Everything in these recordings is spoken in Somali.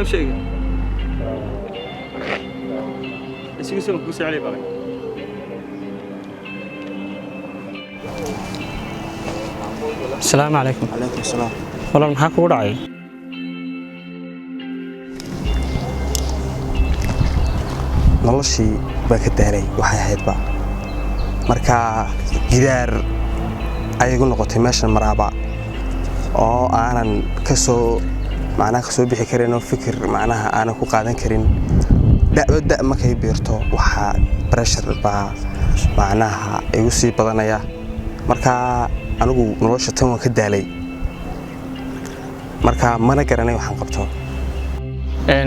maxaa u sheegay isigu soo ku socday baa السلام عليكم. عليكم السلام. والله maxaa kugu dhacay noloshii baa ka daalay waxay ahayd ba marka gidaar ay igu noqotay meeshan maraaba oo aanan ka soo bixi karin oo fikir macnaha aanan ku qaadan karin da'wada markay beerto waxa pressure baa macnaha igu sii badanaya marka anigu nolosha tan waan ka daalay marka mana garanay waxaan qabto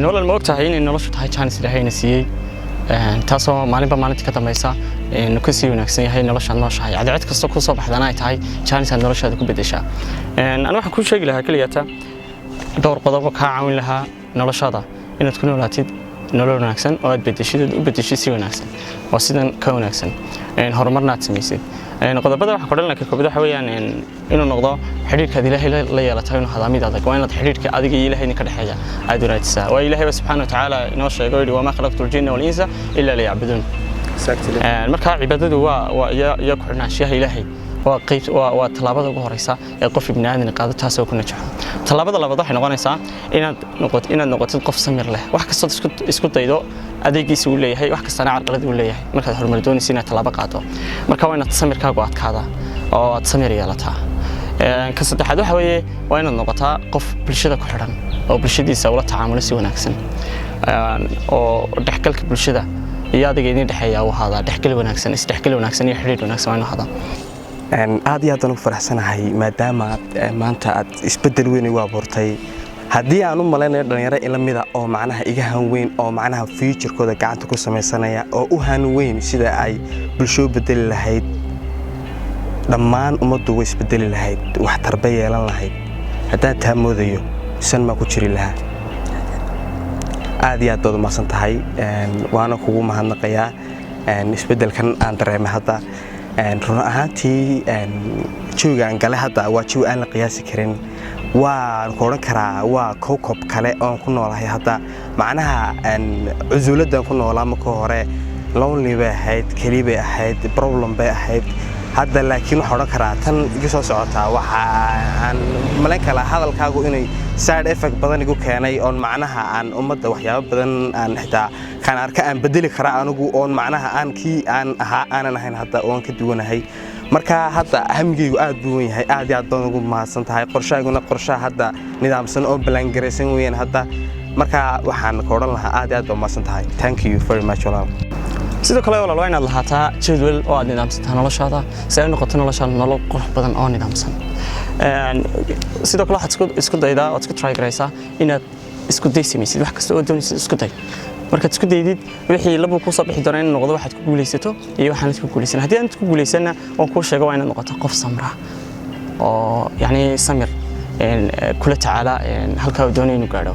nolol ma ogtahay in noloshu tahay chance ilaahay na siiyay taasoo maalinba maalinta ka dambaysa inuu ka sii wanaagsan yahay nolosha noloshahay cid kasta ku soo baxdana ay tahay chance aad noloshaada ku bedeshaa ana waxaan ku sheegi lahaa kaliyata door qodob ka caawin lahaa noloshaada inaad ku noolaatid nolol wanaagsan oo aad bedeshid si wanaagsan oo sidan ka wanaagsan horumarna aad samaysid qodobada waxa ku dhalanka koobada waxa weeyaan inuu noqdo xiriirka ilaahay la yeelatahay inuu hada mid adag waa inaad xiriirka adiga iyo ilaahay ka dhaxeeya aad wanaagsan waa ilaahay subhanahu wa ta'ala inoo sheegay yiri waa ma khalaqtul jinna wal insa illa liya'budun marka cibaadadu waa ya ku xirnaanshaha ilaahay waa qayb waa talaabada ugu horeysa ee qof ibn aadan qaado taas oo ku najaxo talaabada labaad waxay noqonaysaa inaad noqotid qof samir leh wax kasta isku daydo adeegiisa uu leeyahay wax kasta carqalad uu leeyahay markaad horumar doonaysid inaad talaabo qaado marka waa inaad samirkaagu adkaada oo aad samir yeelataa ka saddexaad waxa weeye waa inaad noqotaa qof bulshada ku xidhan oo bulshadiisa ula tacaamulo si wanaagsan oo dhaxgalka bulshada iyo adiga idin dhaxeeya uu hada dhaxgal wanaagsan isdhaxgal wanaagsan iyo xiriir wanaagsan waa inuu hada aad iyo aad ugu faraxsanahay maadaama maanta aad isbedel weyn u abuurtay haddii aan u maleynayo dhalinyaro ila mid ah oo macnaha iga han weyn oo macnaha future-kooda gacanta ku sameysanaya oo u han weyn sida ay bulsho bedeli lahayd dhammaan ummaddu way isbedeli lahayd wax tarbe yeelan lahayd haddaan taa moodayo san ma ku jiri lahaa aad iyo aad baad u mahadsan tahay waana kugu mahadnaqayaa isbedelkan aan dareemay hadda run ahaantii joogaan gale hadda waa jiw aan la qiyaasi karin waan ku oran karaa waa koob kale oo ku noolahay hadda macnaha cusuuladan ku noolaa marka hore lonely bay ahayd kaliya bay ahayd problem bay ahayd hadda laakiin waxa oran karaa tan iga soo socota waxa aan malayn kala hadalkaagu inay side effect badan igu keenay oo macnaha aan ummadda waxyaabo badan aan xitaa kan arka aan bedeli kara anigu oo macnaha aanan ahayn hadda oo ka duwanahay marka hadda hamigaygu aad buu weyn yahay aad iyo aad baan ugu mahadsan tahay qorshayguna qorshaha hadda nidaamsan oo plan gareysan weeyaan hadda marka waxaan ka oran lahaa aad iyo aad baan mahadsan tahay thank you very much walaal sidoo kale walaal waa inaad lahaataa jadwal oo aad nidaamsataa noloshaada si ay noqoto noloshaada nolol qurux badan oo nidaamsan sidoo kale waxaad isku daydaa oo isku try gareysaa inaad isku day samaysid wax kasta oo doonaysid isku day markaad isku daydid wixii laba ku soo bixi doona in noqdo waxaad ku guuleysato iyo waxaan isku guuleysan haddii aan isku guuleysana oo ku sheego waa inaad noqoto qof samra oo yani samir kula tacaala halka uu doonayo inuu gaadho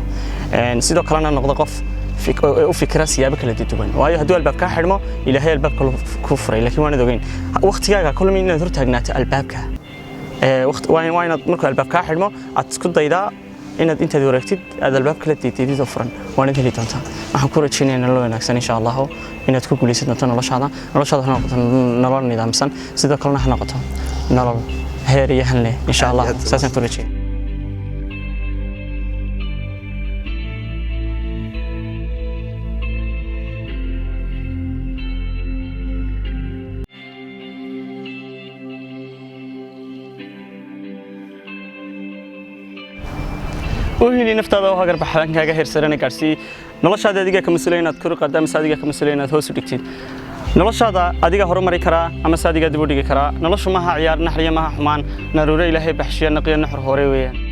sidoo kalena noqdo qof u fikra siyaabo kala duwan waayo haddii albaabka xidhmo ilaahay albaabka ku furay laakiin waan ogeyn waqtigaaga kulmi inaad hor taagnaato albaabka waa inaad marka albaabka xidhmo aad isku daydaa inaad intaad wareegtid aad albaabka la deedeedid oo furan waan heli doontaa waxaan ku rajaynayaa nolol wanaagsan insha Allah inaad ku guuleysan doonto noloshaada ha noqoto nolol nidaamsan sidoo kalena ha noqoto nolol heer iyo han leh insha Allah saasaan ku rajaynayaa وهي نفتح هذا وهاجر بحلان كاجا هيرسرنا كارسي نلاش هذا ديجا كمسؤولين أذكر قدام ساديجا كمسؤولين هوس ودكتير نلاش هذا أديجا هرم مري كرا أما ساديجا دبوديجا كرا نلاش معها عيار نحرية معها حمان نروري له بحشية نقيا نحر هوري ويا